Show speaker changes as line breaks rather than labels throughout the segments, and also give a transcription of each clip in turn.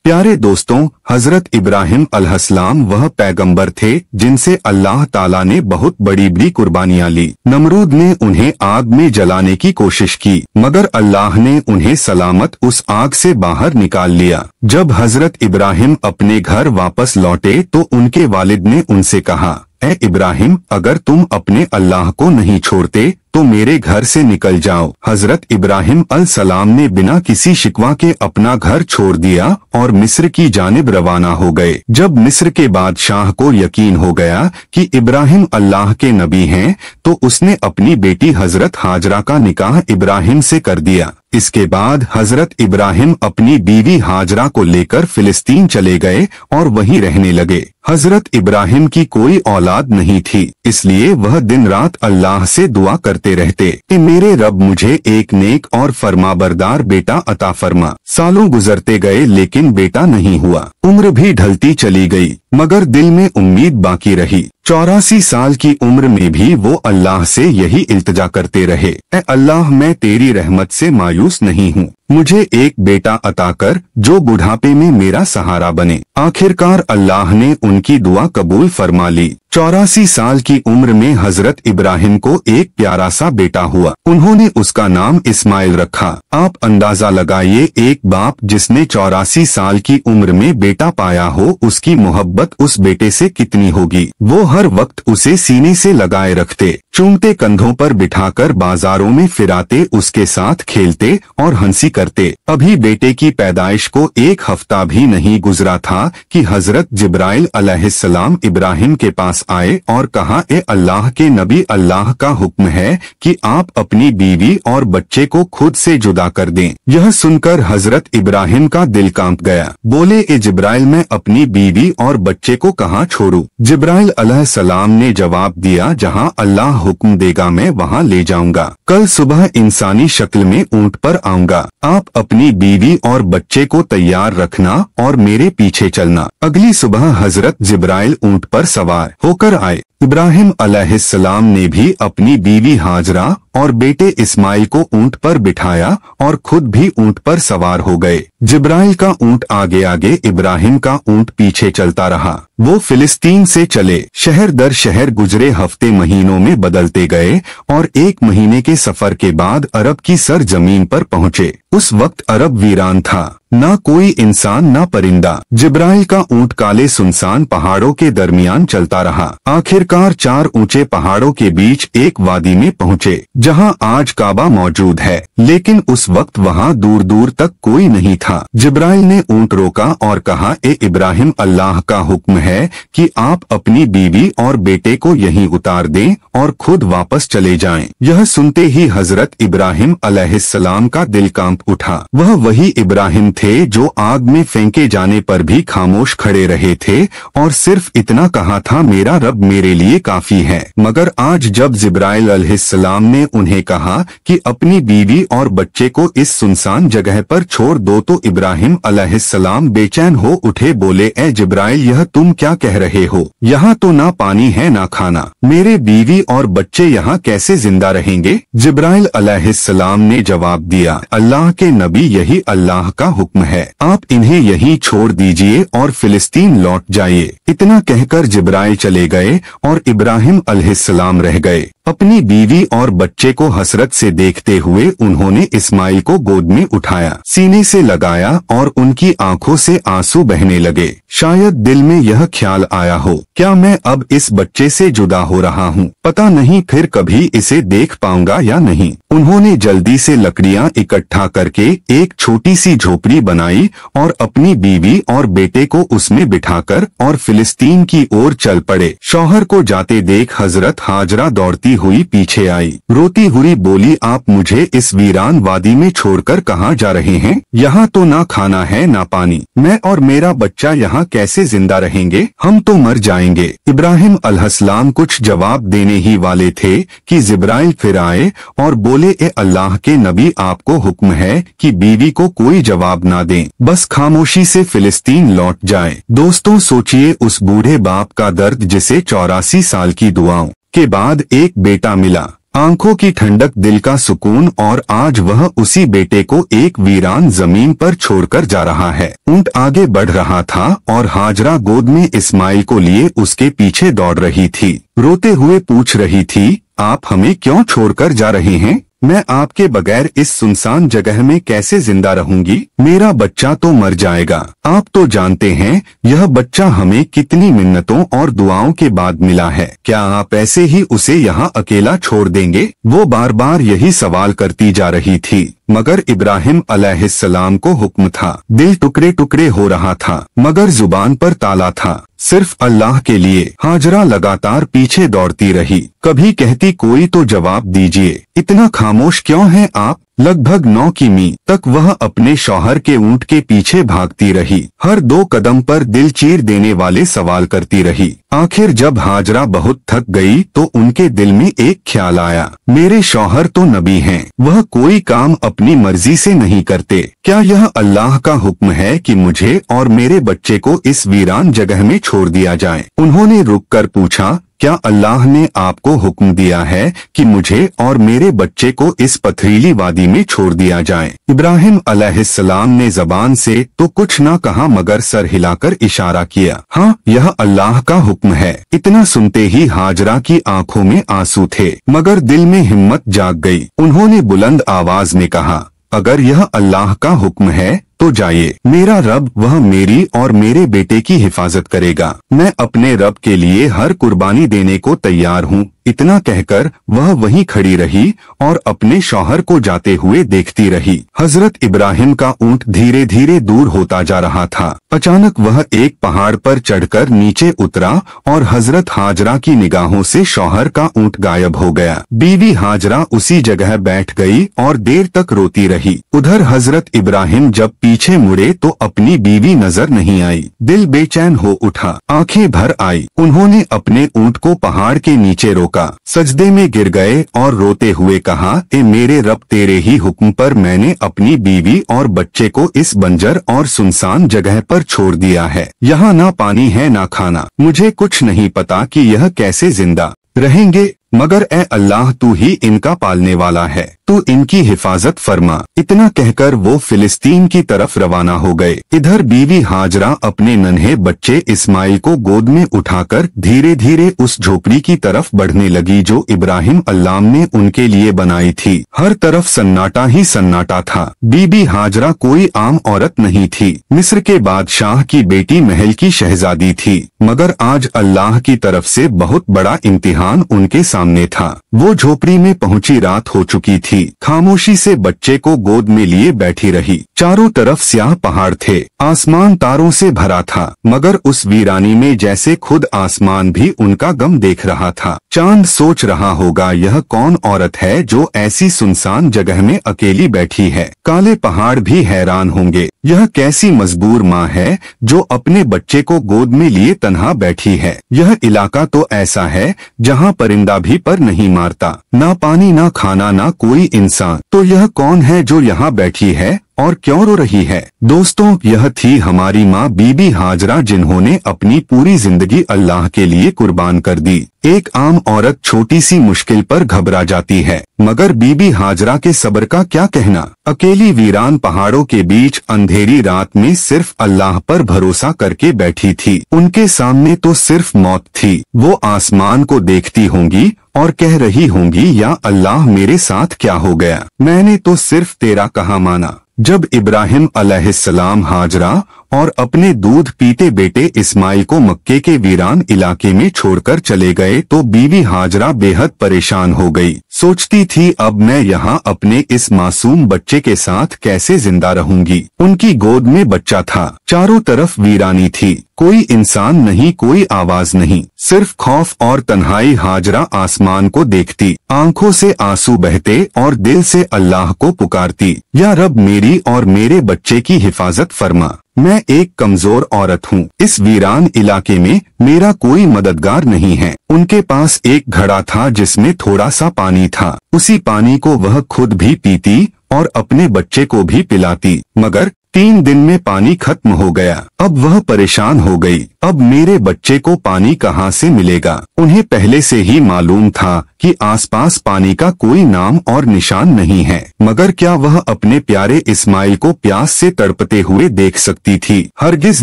प्यारे दोस्तों, हजरत इब्राहिम अलैहिस्सलाम वह पैगंबर थे जिनसे अल्लाह ताला ने बहुत बड़ी बड़ी कुर्बानियां ली। नमरूद ने उन्हें आग में जलाने की कोशिश की, मगर अल्लाह ने उन्हें सलामत उस आग से बाहर निकाल लिया। जब हजरत इब्राहिम अपने घर वापस लौटे तो उनके वालिद ने उनसे कहा, ए इब्राहिम, अगर तुम अपने अल्लाह को नहीं छोड़ते तो मेरे घर से निकल जाओ। हजरत इब्राहिम अलैहिस्सलाम ने बिना किसी शिकवा के अपना घर छोड़ दिया और मिस्र की जानिब रवाना हो गए। जब मिस्र के बादशाह को यकीन हो गया कि इब्राहिम अल्लाह के नबी हैं, तो उसने अपनी बेटी हजरत हाजरा का निकाह इब्राहिम से कर दिया। इसके बाद हजरत इब्राहिम अपनी बीवी हाजरा को लेकर फिलिस्तीन चले गए और वहीं रहने लगे। हजरत इब्राहिम की कोई औलाद नहीं थी, इसलिए वह दिन रात अल्लाह से दुआ करते रहते कि मेरे रब मुझे एक नेक और फरमाबरदार बेटा अता फरमा। सालों गुजरते गए लेकिन बेटा नहीं हुआ। उम्र भी ढलती चली गई, मगर दिल में उम्मीद बाकी रही। 84 साल की उम्र में भी वो अल्लाह से यही इल्तिजा करते रहे, ए अल्लाह, मैं तेरी रहमत से मायूस नहीं हूँ, मुझे एक बेटा अता कर जो बुढ़ापे में मेरा सहारा बने। आखिरकार अल्लाह ने उनकी दुआ कबूल फरमा ली। 84 साल की उम्र में हजरत इब्राहिम को एक प्यारा सा बेटा हुआ। उन्होंने उसका नाम इस्माइल रखा। आप अंदाजा लगाइए, एक बाप जिसने 84 साल की उम्र में बेटा पाया हो, उसकी मोहब्बत उस बेटे से कितनी होगी। वो हर वक्त उसे सीने से लगाए रखते, चूमते, कंधों पर बिठाकर बाजारों में फिराते, उसके साथ खेलते और हंसी करते। अभी बेटे की पैदाइश को एक हफ्ता भी नहीं गुजरा था कि हजरत जिब्राइल अलैहिस्सलाम इब्राहिम के पास आए और कहा, ए अल्लाह के नबी, अल्लाह का हुक्म है कि आप अपनी बीवी और बच्चे को खुद से जुदा कर दें। यह सुनकर हजरत इब्राहिम का दिल कांप गया। बोले, ए जिब्राइल, मैं अपनी बीवी और बच्चे को कहाँ छोड़ूं? जिब्राइल अलैहिस्सलाम ने जवाब दिया, जहाँ अल्लाह हुक्म देगा मैं वहाँ ले जाऊंगा। कल सुबह इंसानी शक्ल में ऊंट पर आऊंगा। आप अपनी बीवी और बच्चे को तैयार रखना और मेरे पीछे चलना। अगली सुबह हजरत जिब्राइल ऊंट पर सवार होकर आए। इब्राहिम अलैहिस्सलाम ने भी अपनी बीवी हाजरा और बेटे इस्माइल को ऊंट पर बिठाया और खुद भी ऊंट पर सवार हो गए। जिब्राइल का ऊंट आगे आगे, इब्राहिम का ऊंट पीछे चलता रहा। वो फिलिस्तीन से चले, शहर दर शहर गुजरे, हफ्ते महीनों में बदलते गए और एक महीने के सफर के बाद अरब की सर जमीन पर पहुँचे। उस वक्त अरब वीरान था, ना कोई इंसान ना परिंदा। जिब्राइल का ऊंट काले सुनसान पहाड़ों के दरमियान चलता रहा। आखिरकार 4 ऊंचे पहाड़ों के बीच एक वादी में पहुँचे, जहां आज काबा मौजूद है, लेकिन उस वक्त वहां दूर दूर तक कोई नहीं था। जिब्राइल ने ऊंट रोका और कहा, ए इब्राहिम, अल्लाह का हुक्म है कि आप अपनी बीवी और बेटे को यहीं उतार दें और खुद वापस चले जाएं। यह सुनते ही हजरत इब्राहिम अलैहिस्सलाम का दिल कांप उठा। वह वही इब्राहिम थे जो आग में फेंके जाने पर भी खामोश खड़े रहे थे और सिर्फ इतना कहा था, मेरा रब मेरे लिए काफी है। मगर आज जब जिब्राइल अलैहिस्सलाम ने उन्हें कहा कि अपनी बीवी और बच्चे को इस सुनसान जगह पर छोड़ दो, तो इब्राहिम अलैहिस्सलाम बेचैन हो उठे। बोले, ए जिब्राइल, यह तुम क्या कह रहे हो? यहाँ तो ना पानी है ना खाना, मेरे बीवी और बच्चे यहाँ कैसे जिंदा रहेंगे? जिब्राइल अलैहिस्सलाम ने जवाब दिया, अल्लाह के नबी, यही अल्लाह का हुक्म है, आप इन्हें यहीं छोड़ दीजिए और फिलिस्तीन लौट जाइए। इतना कहकर जिब्राइल चले गए और इब्राहिम अलैहिस्सलाम रह गए। अपनी बीवी और बच्चे को हसरत से देखते हुए उन्होंने इस्माइल को गोद में उठाया, सीने से लगाया और उनकी आंखों से आंसू बहने लगे। शायद दिल में यह ख्याल आया हो, क्या मैं अब इस बच्चे से जुदा हो रहा हूँ? पता नहीं फिर कभी इसे देख पाऊंगा या नहीं। उन्होंने जल्दी से लकड़ियाँ इकट्ठा करके एक छोटी सी झोपड़ी बनाई और अपनी बीवी और बेटे को उसमें बिठाकर और फिलिस्तीन की ओर चल पड़े। शौहर को जाते देख हजरत हाजरा दौड़ती हुई पीछे आई। रोती हुई बोली, आप मुझे इस वीरान वादी में छोड़कर कहाँ जा रहे हैं? यहाँ तो ना खाना है ना पानी, मैं और मेरा बच्चा यहाँ कैसे जिंदा रहेंगे? हम तो मर जाएंगे। इब्राहिम अलैहिस्सलाम कुछ जवाब देने ही वाले थे कि जिब्राइल फिर आए और बोले, ए अल्लाह के नबी, आपको हुक्म है कि बीवी को कोई जवाब ना दें, बस खामोशी से फिलिस्तीन लौट जाएं। दोस्तों, सोचिए उस बूढ़े बाप का दर्द जिसे 84 साल की दुआओं के बाद एक बेटा मिला। आंखों की ठंडक, दिल का सुकून, और आज वह उसी बेटे को एक वीरान जमीन पर छोड़कर जा रहा है। ऊंट आगे बढ़ रहा था और हाजरा गोद में इस्माइल को लिए उसके पीछे दौड़ रही थी। रोते हुए पूछ रही थी, आप हमें क्यों छोड़कर जा रहे हैं? मैं आपके बगैर इस सुनसान जगह में कैसे जिंदा रहूंगी? मेरा बच्चा तो मर जाएगा। आप तो जानते हैं यह बच्चा हमें कितनी मिन्नतों और दुआओं के बाद मिला है। क्या आप ऐसे ही उसे यहाँ अकेला छोड़ देंगे? वो बार बार यही सवाल करती जा रही थी, मगर इब्राहिम अलैहिस्सलाम को हुक्म था। दिल टुकड़े टुकड़े हो रहा था, मगर जुबान पर ताला था, सिर्फ अल्लाह के लिए। हाजरा लगातार पीछे दौड़ती रही, कभी कहती, कोई तो जवाब दीजिए, इतना खामोश क्यों हैं आप? लगभग 9 किमी तक वह अपने शौहर के ऊंट के पीछे भागती रही, हर 2 कदम पर दिल चीर देने वाले सवाल करती रही। आखिर जब हाजरा बहुत थक गई तो उनके दिल में एक ख्याल आया, मेरे शौहर तो नबी हैं, वह कोई काम अपनी मर्जी से नहीं करते। क्या यह अल्लाह का हुक्म है कि मुझे और मेरे बच्चे को इस वीरान जगह में छोड़ दिया जाए? उन्होंने रुककर पूछा, क्या अल्लाह ने आपको हुक्म दिया है कि मुझे और मेरे बच्चे को इस पथरीली वादी में छोड़ दिया जाए? इब्राहिम अलैहिस्सलाम ने जबान से तो कुछ ना कहा, मगर सर हिलाकर इशारा किया, हाँ, यह अल्लाह का हुक्म है। इतना सुनते ही हाजरा की आंखों में आंसू थे, मगर दिल में हिम्मत जाग गई। उन्होंने बुलंद आवाज में कहा, अगर यह अल्लाह का हुक्म है तो जाइए, मेरा रब वह मेरी और मेरे बेटे की हिफाजत करेगा। मैं अपने रब के लिए हर कुर्बानी देने को तैयार हूँ। इतना कहकर वह वहीं खड़ी रही और अपने शौहर को जाते हुए देखती रही। हजरत इब्राहिम का ऊंट धीरे धीरे दूर होता जा रहा था। अचानक वह एक पहाड़ पर चढ़कर नीचे उतरा और हजरत हाजरा की निगाहों से शौहर का ऊंट गायब हो गया। बीवी हाजरा उसी जगह बैठ गई और देर तक रोती रही। उधर हजरत इब्राहिम जब पीछे मुड़े तो अपनी बीवी नजर नहीं आई। दिल बेचैन हो उठा, आंखें भर आई। उन्होंने अपने ऊंट को पहाड़ के नीचे रोका, सजदे में गिर गए और रोते हुए कहा, ए मेरे रब, तेरे ही हुक्म पर मैंने अपनी बीवी और बच्चे को इस बंजर और सुनसान जगह पर छोड़ दिया है। यहाँ ना पानी है ना खाना, मुझे कुछ नहीं पता कि यह कैसे जिंदा रहेंगे, मगर ए अल्लाह, तू ही इनका पालने वाला है, तू इनकी हिफाजत फरमा। इतना कहकर वो फिलिस्तीन की तरफ रवाना हो गए। इधर बीवी हाजरा अपने नन्हे बच्चे इस्माइल को गोद में उठाकर धीरे धीरे उस झोपड़ी की तरफ बढ़ने लगी जो इब्राहिम अल्लाम ने उनके लिए बनाई थी। हर तरफ सन्नाटा ही सन्नाटा था। बीबी हाजरा कोई आम औरत नहीं थी, मिस्र के बादशाह की बेटी, महल की शहजादी थी, मगर आज अल्लाह की तरफ से बहुत बड़ा इम्तिहान उनके सामने था। वो झोपड़ी में पहुंची रात हो चुकी थी। खामोशी से बच्चे को गोद में लिए बैठी रही। चारों तरफ स्याह पहाड़ थे, आसमान तारों से भरा था, मगर उस वीरानी में जैसे खुद आसमान भी उनका गम देख रहा था। चांद सोच रहा होगा, यह कौन औरत है जो ऐसी सुनसान जगह में अकेली बैठी है। काले पहाड़ भी हैरान होंगे, यह कैसी मजबूर माँ है जो अपने बच्चे को गोद में लिए तन्हा बैठी है। यह इलाका तो ऐसा है जहाँ परिंदा भी पर नहीं मारता, ना पानी ना खाना ना कोई इंसान, तो यह कौन है जो यहाँ बैठी है और क्यों रो रही है? दोस्तों, यह थी हमारी माँ बीबी हाजरा, जिन्होंने अपनी पूरी जिंदगी अल्लाह के लिए कुर्बान कर दी। एक आम औरत छोटी सी मुश्किल पर घबरा जाती है, मगर बीबी हाजरा के सब्र का क्या कहना। अकेली वीरान पहाड़ों के बीच अंधेरी रात में सिर्फ अल्लाह पर भरोसा करके बैठी थी। उनके सामने तो सिर्फ मौत थी। वो आसमान को देखती होंगी और कह रही होंगी, या अल्लाह, मेरे साथ क्या हो गया? मैंने तो सिर्फ तेरा कहा माना। जब इब्राहिम अलैहिस्सलाम हाजरा और अपने दूध पीते बेटे इस्माइल को मक्के के वीरान इलाके में छोड़कर चले गए तो बीवी हाजरा बेहद परेशान हो गई। सोचती थी, अब मैं यहाँ अपने इस मासूम बच्चे के साथ कैसे जिंदा रहूंगी। उनकी गोद में बच्चा था, चारों तरफ वीरानी थी, कोई इंसान नहीं, कोई आवाज नहीं, सिर्फ खौफ और तन्हाई। हाजरा आसमान को देखती, आंखों से आंसू बहते और दिल से अल्लाह को पुकारती, या रब, मेरी और मेरे बच्चे की हिफाजत फरमा। मैं एक कमजोर औरत हूँ, इस वीरान इलाके में मेरा कोई मददगार नहीं है। उनके पास एक घड़ा था जिसमें थोड़ा सा पानी था, उसी पानी को वह खुद भी पीती और अपने बच्चे को भी पिलाती, मगर 3 दिन में पानी खत्म हो गया। अब वह परेशान हो गई। अब मेरे बच्चे को पानी कहाँ से मिलेगा? उन्हें पहले से ही मालूम था कि आसपास पानी का कोई नाम और निशान नहीं है, मगर क्या वह अपने प्यारे इस्माइल को प्यास से तड़पते हुए देख सकती थी? हरगिज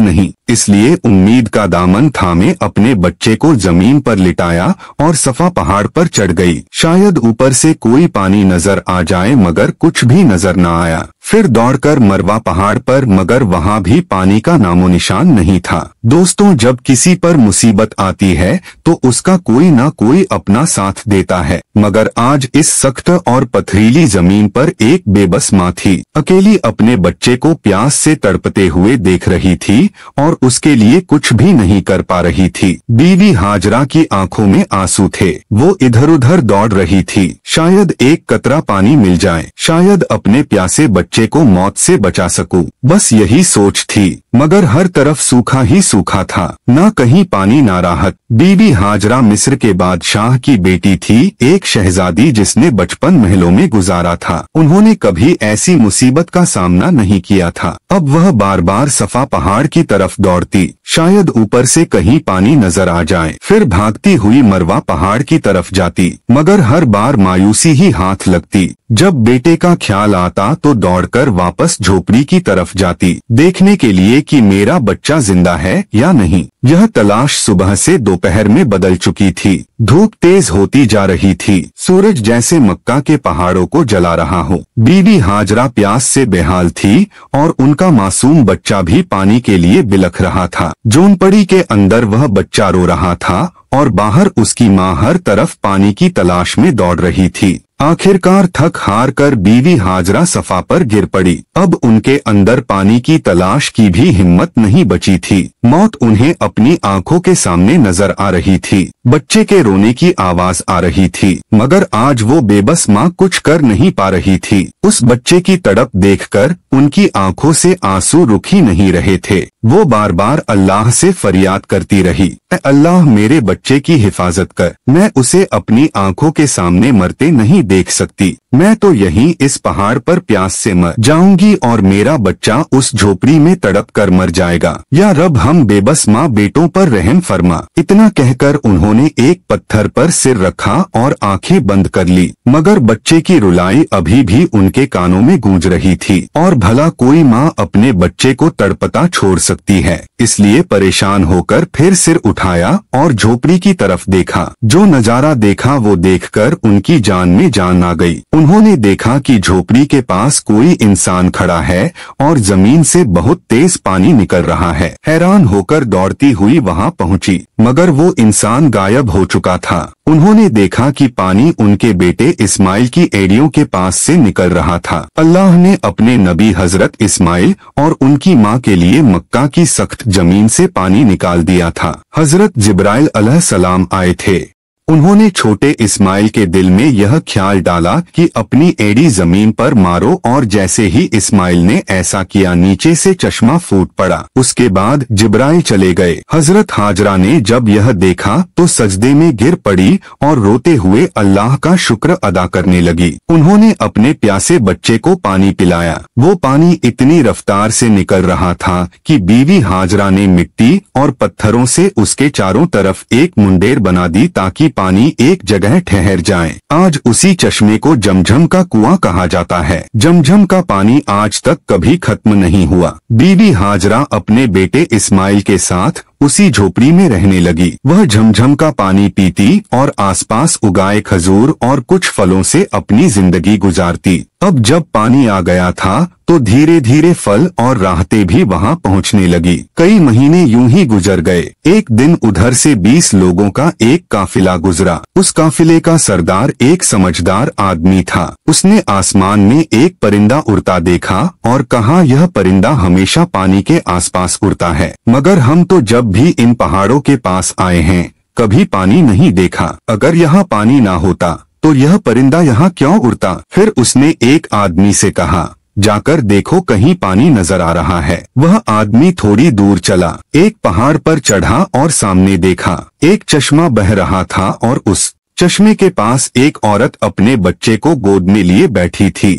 नहीं। इसलिए उम्मीद का दामन थामे अपने बच्चे को जमीन पर लिटाया और सफा पहाड़ पर चढ़ गई। शायद ऊपर से कोई पानी नजर आ जाए, मगर कुछ भी नजर न आया। फिर दौड़कर मरवा पहाड़ पर, मगर वहाँ भी पानी का नामो निशान नहीं था। दोस्तों, जब किसी पर मुसीबत आती है तो उसका कोई ना कोई अपना साथ देता है, मगर आज इस सख्त और पथरीली जमीन पर एक बेबस माँ थी। अकेली अपने बच्चे को प्यास से तड़पते हुए देख रही थी और उसके लिए कुछ भी नहीं कर पा रही थी। बीवी हाजरा की आंखों में आंसू थे। वो इधर उधर दौड़ रही थी। शायद एक कतरा पानी मिल जाए, शायद अपने प्यासे बच्चे को मौत से बचा सकूं। बस यही सोच थी, मगर हर तरफ सूखा ही सूखा था, ना कहीं पानी ना राहत। बीबी हाजरा मिस्र के बादशाह की बेटी थी, एक शहजादी जिसने बचपन महलों में गुजारा था। उन्होंने कभी ऐसी मुसीबत का सामना नहीं किया था। अब वह बार बार सफा पहाड़ की तरफ दौड़ती, शायद ऊपर से कहीं पानी नजर आ जाए। फिर भागती हुई मरवा पहाड़ की तरफ जाती, मगर हर बार मायूसी ही हाथ लगती। जब बेटे का ख्याल आता तो दौड़कर वापस झोपड़ी की तरफ जाती, देखने के लिए कि मेरा बच्चा जिंदा है या नहीं। यह तलाश सुबह से दोपहर में बदल चुकी थी। धूप तेज होती जा रही थी, सूरज जैसे मक्का के पहाड़ों को जला रहा हो। बीबी हाजरा प्यास से बेहाल थी और उनका मासूम बच्चा भी पानी के लिए बिलख रहा था। जोनपड़ी के अंदर वह बच्चा रो रहा था और बाहर उसकी माँ हर तरफ पानी की तलाश में दौड़ रही थी। आखिरकार थक हार कर बीवी हाजरा सफा पर गिर पड़ी। अब उनके अंदर पानी की तलाश की भी हिम्मत नहीं बची थी। मौत उन्हें अपनी आंखों के सामने नजर आ रही थी। बच्चे के रोने की आवाज आ रही थी, मगर आज वो बेबस माँ कुछ कर नहीं पा रही थी। उस बच्चे की तड़प देखकर उनकी आंखों से आंसू रुक ही नहीं रहे थे। वो बार बार अल्लाह से फरियाद करती रही, ऐ अल्लाह मेरे बच्चे की हिफाजत कर, मैं उसे अपनी आंखों के सामने मरते नहीं देख सकती। मैं तो यहीं इस पहाड़ पर प्यास से मर जाऊंगी और मेरा बच्चा उस झोपड़ी में तड़प कर मर जाएगा। या रब, हम बेबस माँ बेटों पर रहम फरमा। इतना कहकर उन्होंने एक पत्थर पर सिर रखा और आंखें बंद कर ली, मगर बच्चे की रुलाई अभी भी उनके कानों में गूंज रही थी। और भला कोई माँ अपने बच्चे को तड़पता छोड़ सकती है? इसलिए परेशान होकर फिर सिर उठाया और झोपड़ी की तरफ देखा। जो नजारा देखा वो देखकर उनकी जान में जान आ गई। उन्होंने देखा कि झोपड़ी के पास कोई इंसान खड़ा है और जमीन से बहुत तेज पानी निकल रहा है। हैरान होकर दौड़ती हुई वहां पहुंची, मगर वो इंसान गायब हो चुका था। उन्होंने देखा कि पानी उनके बेटे इस्माइल की एड़ियों के पास से निकल रहा था। अल्लाह ने अपने नबी हजरत इस्माइल और उनकी माँ के लिए मक्का की सख्त जमीन से पानी निकाल दिया था। हजरत जिब्राइल अलैहिस्सलाम आए थे। उन्होंने छोटे इस्माइल के दिल में यह ख्याल डाला कि अपनी एड़ी जमीन पर मारो, और जैसे ही इस्माइल ने ऐसा किया नीचे से चश्मा फूट पड़ा। उसके बाद जिब्राइल चले गए। हजरत हाजरा ने जब यह देखा तो सजदे में गिर पड़ी और रोते हुए अल्लाह का शुक्र अदा करने लगी। उन्होंने अपने प्यासे बच्चे को पानी पिलाया। वो पानी इतनी रफ्तार से निकल रहा था कि बीवी हाजरा ने मिट्टी और पत्थरों से उसके चारों तरफ एक मुंडेर बना दी ताकि पानी एक जगह ठहर जाए। आज उसी चश्मे को जमझम का कुआं कहा जाता है। जमझम का पानी आज तक कभी खत्म नहीं हुआ। बीवी हाजरा अपने बेटे इस्माइल के साथ उसी झोपड़ी में रहने लगी। वह झमझम का पानी पीती और आसपास उगाए खजूर और कुछ फलों से अपनी जिंदगी गुजारती। अब जब पानी आ गया था तो धीरे धीरे फल और राहतें भी वहां पहुंचने लगी। कई महीने यूं ही गुजर गए। एक दिन उधर से 20 लोगों का एक काफिला गुजरा। उस काफिले का सरदार एक समझदार आदमी था। उसने आसमान में एक परिंदा उड़ता देखा और कहा, यह परिंदा हमेशा पानी के आसपास उड़ता है, मगर हम तो जब भी इन पहाड़ों के पास आए हैं कभी पानी नहीं देखा। अगर यहाँ पानी ना होता तो यह परिंदा यहाँ क्यों उड़ता? फिर उसने एक आदमी से कहा, जाकर देखो कहीं पानी नजर आ रहा है। वह आदमी थोड़ी दूर चला, एक पहाड़ पर चढ़ा और सामने देखा एक चश्मा बह रहा था और उस चश्मे के पास एक औरत अपने बच्चे को गोद में लिए बैठी थी।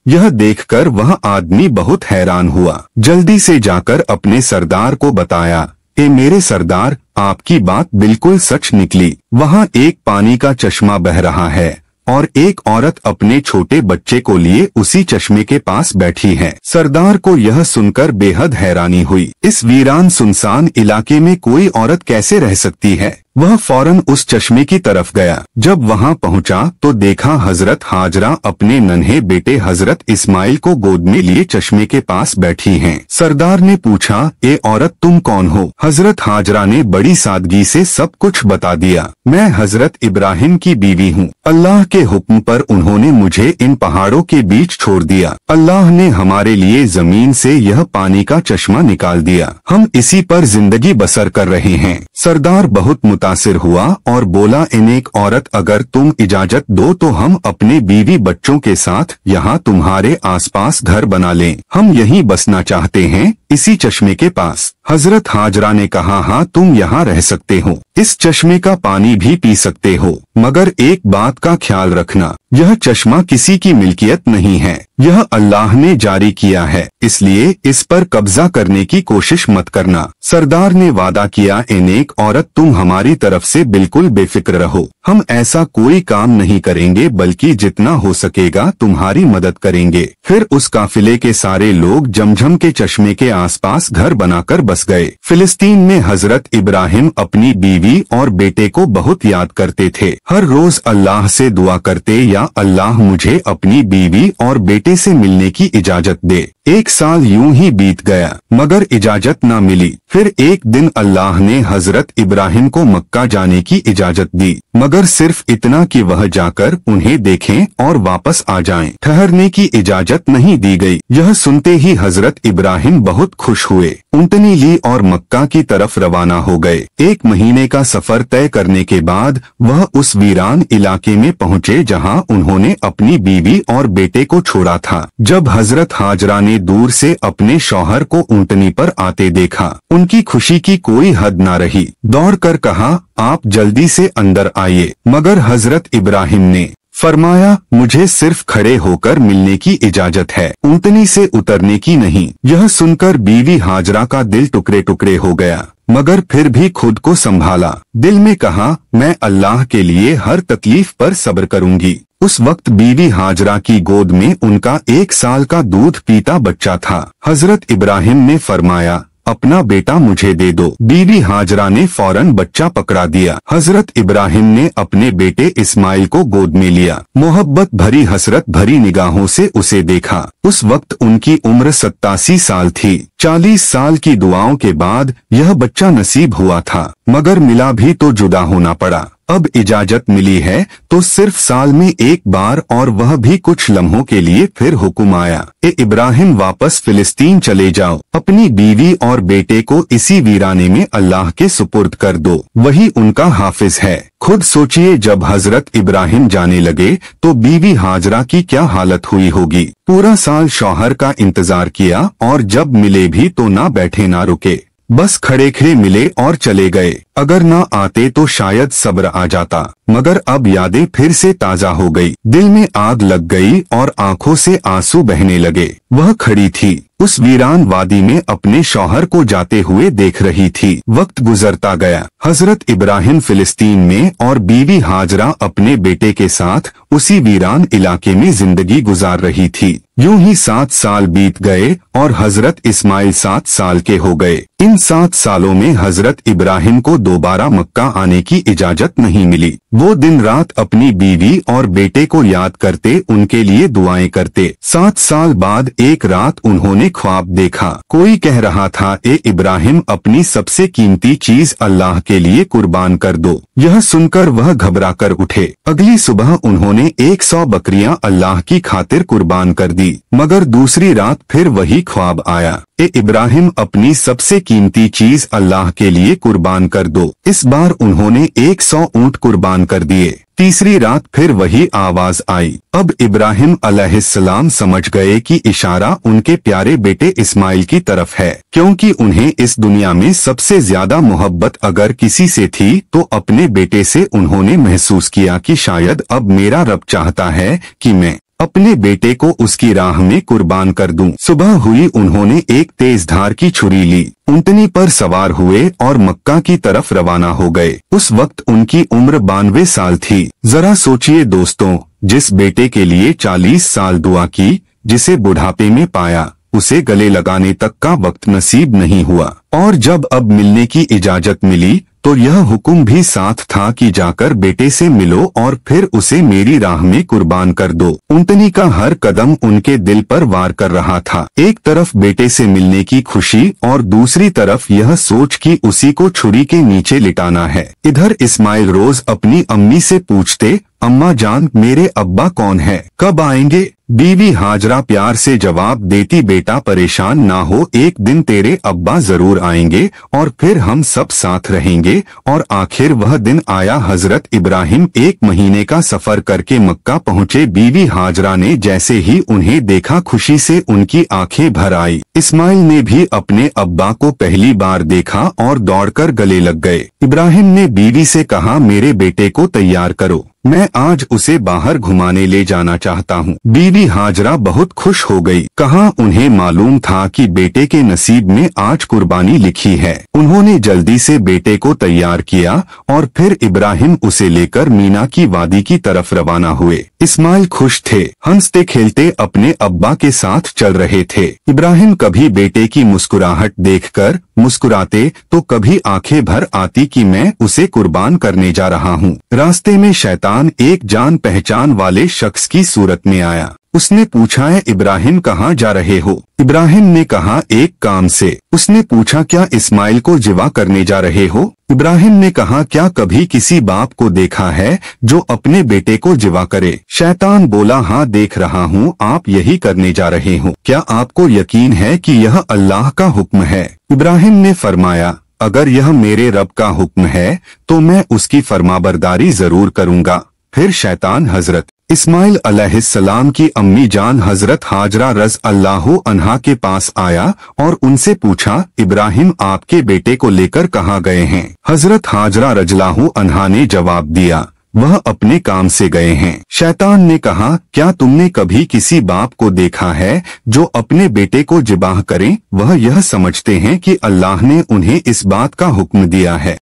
यह देखकर वह आदमी बहुत हैरान हुआ। जल्दी से जाकर अपने सरदार को बताया, ए मेरे सरदार, आपकी बात बिल्कुल सच निकली। वहाँ एक पानी का चश्मा बह रहा है और एक औरत अपने छोटे बच्चे को लिए उसी चश्मे के पास बैठी है। सरदार को यह सुनकर बेहद हैरानी हुई। इस वीरान सुनसान इलाके में कोई औरत कैसे रह सकती है? वह फौरन उस चश्मे की तरफ गया। जब वहां पहुंचा तो देखा हजरत हाजरा अपने नन्हे बेटे हजरत इस्माइल को गोद में लिए चश्मे के पास बैठी हैं। सरदार ने पूछा, ए औरत तुम कौन हो? हजरत हाजरा ने बड़ी सादगी से सब कुछ बता दिया। मैं हजरत इब्राहिम की बीवी हूँ। अल्लाह के हुक्म पर उन्होंने मुझे इन पहाड़ों के बीच छोड़ दिया। अल्लाह ने हमारे लिए जमीन से यह पानी का चश्मा निकाल दिया। हम इसी पर जिंदगी बसर कर रहे हैं। सरदार बहुत मुतासिर हुआ और बोला, इनेक औरत, अगर तुम इजाजत दो तो हम अपने बीवी बच्चों के साथ यहाँ तुम्हारे आसपास घर बना लें। हम यहीं बसना चाहते हैं, इसी चश्मे के पास। हजरत हाजरा ने कहा, हाँ तुम यहाँ रह सकते हो, इस चश्मे का पानी भी पी सकते हो, मगर एक बात का ख्याल रखना, यह चश्मा किसी की मिल्कियत नहीं है, यह अल्लाह ने जारी किया है, इसलिए इस पर कब्जा करने की कोशिश मत करना। सरदार ने वादा किया, ए नेक औरत, तुम हमारी तरफ से बिल्कुल बेफिक्र रहो। हम ऐसा कोई काम नहीं करेंगे, बल्कि जितना हो सकेगा तुम्हारी मदद करेंगे। फिर उस काफिले के सारे लोग जमझम के चश्मे के आसपास घर बनाकर बस गए। फिलिस्तीन में हजरत इब्राहिम अपनी बीवी और बेटे को बहुत याद करते थे। हर रोज अल्लाह से दुआ करते, या अल्लाह मुझे अपनी बीवी और बेटे से मिलने की इजाजत दे। एक साल यूं ही बीत गया, मगर इजाजत न मिली। फिर एक दिन अल्लाह ने हजरत इब्राहिम को मक्का जाने की इजाजत दी, मगर सिर्फ इतना कि वह जाकर उन्हें देखें और वापस आ जाएं। ठहरने की इजाजत नहीं दी गई। यह सुनते ही हजरत इब्राहिम बहुत खुश हुए, ऊँटनी ली और मक्का की तरफ रवाना हो गए। 1 महीने का सफर तय करने के बाद वह उस वीरान इलाके में पहुँचे जहाँ उन्होंने अपनी बीवी और बेटे को छोड़ा था। जब हजरत हाजरा ने दूर से अपने शौहर को ऊँटनी पर आते देखा, उनकी खुशी की कोई हद न रही। दौड़कर कहा, आप जल्दी से अंदर आइए। मगर हजरत इब्राहिम ने फरमाया, मुझे सिर्फ खड़े होकर मिलने की इजाजत है, ऊँटनी से उतरने की नहीं। यह सुनकर बीवी हाजरा का दिल टुकड़े टुकड़े हो गया, मगर फिर भी खुद को संभाला। दिल में कहा, मैं अल्लाह के लिए हर तकलीफ पर सब्र करूंगी। उस वक्त बीवी हाजरा की गोद में उनका 1 साल का दूध पीता बच्चा था। हजरत इब्राहिम ने फरमाया, अपना बेटा मुझे दे दो। बीवी हाजरा ने फौरन बच्चा पकड़ा दिया। हजरत इब्राहिम ने अपने बेटे इस्माइल को गोद में लिया। मोहब्बत भरी हसरत भरी निगाहों से उसे देखा। उस वक्त उनकी उम्र 87 साल थी। 40 साल की दुआओं के बाद यह बच्चा नसीब हुआ था, मगर मिला भी तो जुदा होना पड़ा। अब इजाजत मिली है तो सिर्फ साल में 1 बार, और वह भी कुछ लम्हों के लिए। फिर हुक्म आया, ए इब्राहिम, वापस फिलिस्तीन चले जाओ। अपनी बीवी और बेटे को इसी वीराने में अल्लाह के सुपुर्द कर दो, वही उनका हाफिज है। खुद सोचिए, जब हजरत इब्राहिम जाने लगे तो बीवी हाजरा की क्या हालत हुई होगी। पूरा साल शौहर का इंतजार किया और जब मिले भी तो ना बैठे ना रुके, बस खड़े खड़े मिले और चले गए। अगर ना आते तो शायद सब्र आ जाता, मगर अब यादें फिर से ताजा हो गई। दिल में आग लग गई और आंखों से आंसू बहने लगे। वह खड़ी थी, उस वीरान वादी में अपने शौहर को जाते हुए देख रही थी। वक्त गुजरता गया। हजरत इब्राहिम फिलिस्तीन में और बीवी हाजरा अपने बेटे के साथ उसी वीरान इलाके में जिंदगी गुजार रही थी। यूं ही 7 साल बीत गए और हजरत इस्माइल 7 साल के हो गए। इन 7 सालों में हजरत इब्राहिम को दोबारा मक्का आने की इजाजत नहीं मिली। वो दिन रात अपनी बीवी और बेटे को याद करते, उनके लिए दुआएं करते। 7 साल बाद एक रात उन्होंने ख्वाब देखा। कोई कह रहा था, ए इब्राहिम, अपनी सबसे कीमती चीज अल्लाह के लिए कुर्बान कर दो। यह सुनकर वह घबरा कर उठे। अगली सुबह उन्होंने 100 बकरियां अल्लाह की खातिर कुर्बान कर दी। मगर दूसरी रात फिर वही ख्वाब आया, ए इब्राहिम, अपनी सबसे कीमती चीज अल्लाह के लिए कुर्बान कर दो। इस बार उन्होंने 100 ऊंट कुर्बान कर दिए। तीसरी रात फिर वही आवाज आई। अब इब्राहिम अलैहिस्सलाम समझ गए कि इशारा उनके प्यारे बेटे इस्माइल की तरफ है, क्योंकि उन्हें इस दुनिया में सबसे ज्यादा मोहब्बत अगर किसी से थी तो अपने बेटे से। उन्होंने महसूस किया कि शायद अब मेरा रब चाहता है कि मैं अपने बेटे को उसकी राह में कुर्बान कर दूं। सुबह हुई, उन्होंने एक तेज धार की छुरी ली, ऊंटनी पर सवार हुए और मक्का की तरफ रवाना हो गए। उस वक्त उनकी उम्र 92 साल थी। जरा सोचिए दोस्तों, जिस बेटे के लिए 40 साल दुआ की, जिसे बुढ़ापे में पाया, उसे गले लगाने तक का वक्त नसीब नहीं हुआ, और जब अब मिलने की इजाजत मिली तो यह हुक्म भी साथ था कि जाकर बेटे से मिलो और फिर उसे मेरी राह में कुर्बान कर दो। ऊंटनी का हर कदम उनके दिल पर वार कर रहा था। एक तरफ बेटे से मिलने की खुशी और दूसरी तरफ यह सोच कि उसी को छुरी के नीचे लिटाना है। इधर इस्माइल रोज अपनी अम्मी से पूछते, अम्मा जान, मेरे अब्बा कौन है, कब आएंगे? बीवी हाजरा प्यार से जवाब देती, बेटा परेशान ना हो, एक दिन तेरे अब्बा जरूर आएंगे और फिर हम सब साथ रहेंगे। और आखिर वह दिन आया। हजरत इब्राहिम 1 महीने का सफर करके मक्का पहुँचे। बीवी हाजरा ने जैसे ही उन्हें देखा, खुशी से उनकी आंखें भर आई। इस्माइल ने भी अपने अब्बा को पहली बार देखा और दौड़कर गले लग गए। इब्राहिम ने बीवी से कहा, मेरे बेटे को तैयार करो, मैं आज उसे बाहर घुमाने ले जाना चाहता हूँ। बीवी हाजरा बहुत खुश हो गई। कहा उन्हें मालूम था कि बेटे के नसीब में आज कुर्बानी लिखी है। उन्होंने जल्दी से बेटे को तैयार किया और फिर इब्राहिम उसे लेकर मीना की वादी की तरफ रवाना हुए। इस्माइल खुश थे, हंसते खेलते अपने अब्बा के साथ चल रहे थे। इब्राहिम कभी बेटे की मुस्कुराहट देखकर मुस्कुराते तो कभी आंखें भर आती कि मैं उसे कुर्बान करने जा रहा हूँ। रास्ते में शैतान एक जान पहचान वाले शख्स की सूरत में आया। उसने पूछा, है इब्राहिम, कहाँ जा रहे हो? इब्राहिम ने कहा, एक काम से। उसने पूछा, क्या इस्माइल को जिवा करने जा रहे हो? इब्राहिम ने कहा, क्या कभी किसी बाप को देखा है जो अपने बेटे को जिवा करे? शैतान बोला, हाँ देख रहा हूँ, आप यही करने जा रहे हो। क्या आपको यकीन है कि यह अल्लाह का हुक्म है? इब्राहिम ने फरमाया, अगर यह मेरे रब का हुक्म है तो मैं उसकी फरमाबरदारी जरूर करूँगा। फिर शैतान हजरत इस्माइल अलैहिस्सलाम की अम्मी जान हजरत हाजरा रज़ अल्लाहु अन्हा के पास आया और उनसे पूछा, इब्राहिम आपके बेटे को लेकर कहाँ गए हैं? हजरत हाजरा रज़ियल्लाहु अन्हा ने जवाब दिया, वह अपने काम से गए हैं। शैतान ने कहा, क्या तुमने कभी किसी बाप को देखा है जो अपने बेटे को जिबाह करे? वह यह समझते हैं कि अल्लाह ने उन्हें इस बात का हुक्म दिया है।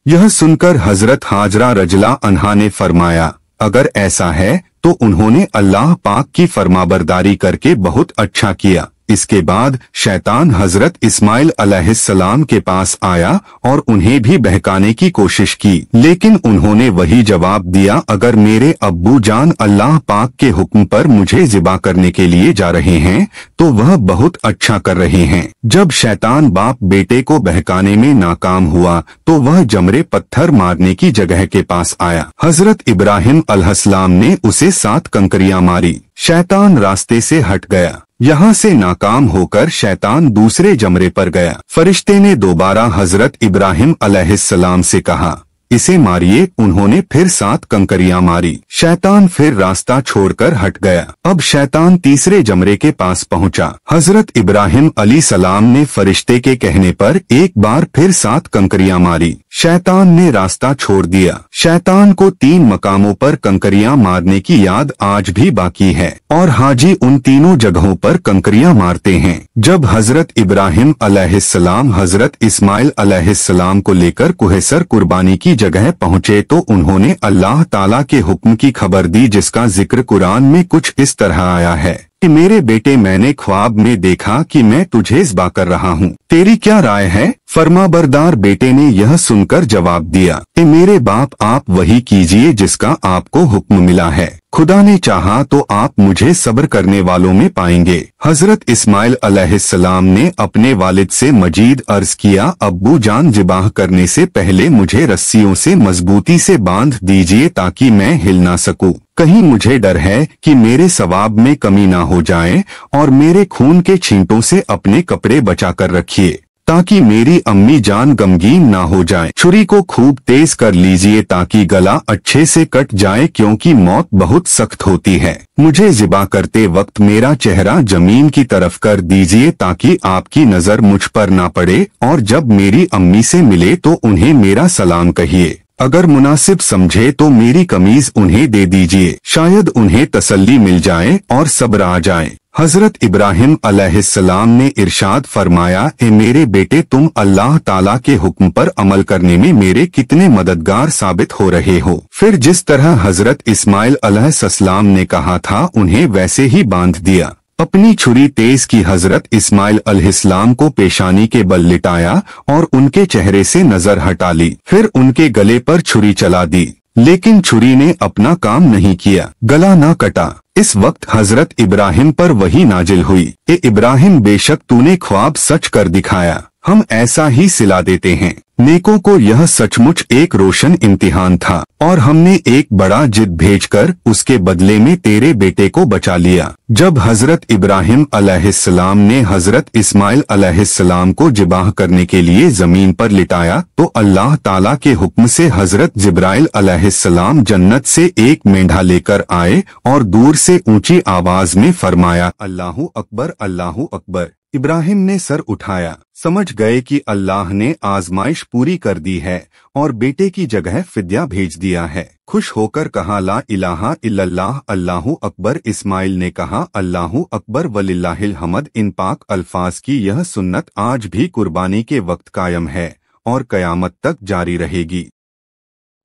यह सुनकर हजरत हाजरा रज़ियल्लाहु अन्हा ने फरमाया, अगर ऐसा है तो उन्होंने अल्लाह पाक की फरमाबरदारी करके बहुत अच्छा किया। इसके बाद शैतान हजरत इस्माइल अलैहिस्सलाम के पास आया और उन्हें भी बहकाने की कोशिश की, लेकिन उन्होंने वही जवाब दिया, अगर मेरे अब्बू जान अल्लाह पाक के हुक्म पर मुझे ज़िबा करने के लिए जा रहे हैं तो वह बहुत अच्छा कर रहे हैं। जब शैतान बाप बेटे को बहकाने में नाकाम हुआ तो वह जमरे पत्थर मारने की जगह के पास आया। हजरत इब्राहिम अलैहिस्सलाम ने उसे 7 कंकरियां मारी। शैतान रास्ते से हट गया। यहाँ से नाकाम होकर शैतान दूसरे जमरे पर गया। फरिश्ते ने दोबारा हजरत इब्राहिम अलैहिस्सलाम से कहा, इसे मारिए। उन्होंने फिर 7 कंकरियां मारी। शैतान फिर रास्ता छोड़कर हट गया। अब शैतान तीसरे जमरे के पास पहुंचा। हजरत इब्राहिम अलैहिस्सलाम ने फरिश्ते के कहने पर एक बार फिर 7 कंकरियां मारी। शैतान ने रास्ता छोड़ दिया। शैतान को 3 मकामों पर कंकरियां मारने की याद आज भी बाकी है और हाजी उन तीनों जगहों पर कंकरियां मारते हैं। जब हजरत इब्राहिम अलैहिस्सलाम हजरत इस्माइल अलैहिस्सलाम को लेकर कुहैसर कुर्बानी की जगह पहुँचे तो उन्होंने अल्लाह ताला के हुक्म की खबर दी, जिसका जिक्र कुरान में कुछ इस तरह आया है कि मेरे बेटे, मैंने ख्वाब में देखा कि मैं तुझे ज़िबा कर रहा हूँ, तेरी क्या राय है? फरमाबरदार बेटे ने यह सुनकर जवाब दिया कि मेरे बाप, आप वही कीजिए जिसका आपको हुक्म मिला है। खुदा ने चाहा तो आप मुझे सब्र करने वालों में पाएंगे। हजरत इस्माइल अलैहिस्सलाम ने अपने वालिद से मजीद अर्ज किया, अब्बू जान, ज़िबाह करने से पहले मुझे रस्सियों से मजबूती से बांध दीजिए ताकि मैं हिल ना सकूं। कहीं मुझे डर है कि मेरे सवाब में कमी ना हो जाए, और मेरे खून के छींटों से अपने कपड़े बचा कर रखिए ताकि मेरी अम्मी जान गमगीन ना हो जाए। छुरी को खूब तेज कर लीजिए ताकि गला अच्छे से कट जाए, क्योंकि मौत बहुत सख्त होती है। मुझे ज़िबा करते वक्त मेरा चेहरा जमीन की तरफ कर दीजिए ताकि आपकी नजर मुझ पर ना पड़े, और जब मेरी अम्मी से मिले तो उन्हें मेरा सलाम कहिए। अगर मुनासिब समझे तो मेरी कमीज उन्हें दे दीजिए, शायद उन्हें तसल्ली मिल जाए और सब्र आ जाए। हजरत इब्राहिम अलैहिस्सलाम ने इरशाद फरमाया, ए मेरे बेटे, तुम अल्लाह ताला के हुक्म पर अमल करने में मेरे कितने मददगार साबित हो रहे हो। फिर जिस तरह हजरत इस्माइल अलैहिस्सलाम ने कहा था उन्हें वैसे ही बांध दिया। अपनी छुरी तेज की हजरत इस्माइल अलैहिस्सलाम को पेशानी के बल लिटाया और उनके चेहरे से नजर हटा ली। फिर उनके गले पर छुरी चला दी, लेकिन छुरी ने अपना काम नहीं किया, गला न कटा। इस वक्त हजरत इब्राहिम पर वही नाजिल हुई, ए इब्राहिम, बेशक तूने ख्वाब सच कर दिखाया, हम ऐसा ही सिला देते हैं। नेकों को यह सचमुच एक रोशन इम्तिहान था और हमने एक बड़ा जिद भेजकर उसके बदले में तेरे बेटे को बचा लिया। जब हजरत इब्राहिम अलैहिस्सलाम ने हजरत इस्माइल अलैहिस्सलाम को जिबाह करने के लिए जमीन पर लिटाया तो अल्लाह ताला के हुक्म से हजरत जिब्राइल अलैहिस्सलाम जन्नत से एक मेंढा लेकर आए और दूर से ऊंची आवाज में फरमाया, अल्लाहू अकबर, अल्लाहू अकबर। इब्राहिम ने सर उठाया, समझ गए कि अल्लाह ने आजमाइश पूरी कर दी है और बेटे की जगह फिद्या भेज दिया है। खुश होकर कहा, ला इलाहा इल्लल्लाह, अल्लाहू अकबर। इस्माइल ने कहा, अल्लाहू अकबर वलिल्लाहिल हम्द। इन पाक अल्फाज की यह सुन्नत आज भी कुर्बानी के वक्त कायम है और कयामत तक जारी रहेगी।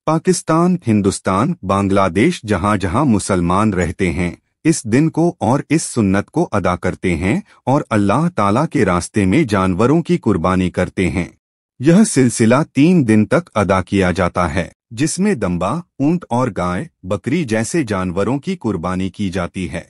पाकिस्तान, हिंदुस्तान, बांग्लादेश, जहाँ जहाँ मुसलमान रहते हैं इस दिन को और इस सुन्नत को अदा करते हैं और अल्लाह ताला के रास्ते में जानवरों की कुर्बानी करते हैं। यह सिलसिला 3 दिन तक अदा किया जाता है, जिसमें दंबा, ऊंट और गाय, बकरी जैसे जानवरों की कुर्बानी की जाती है।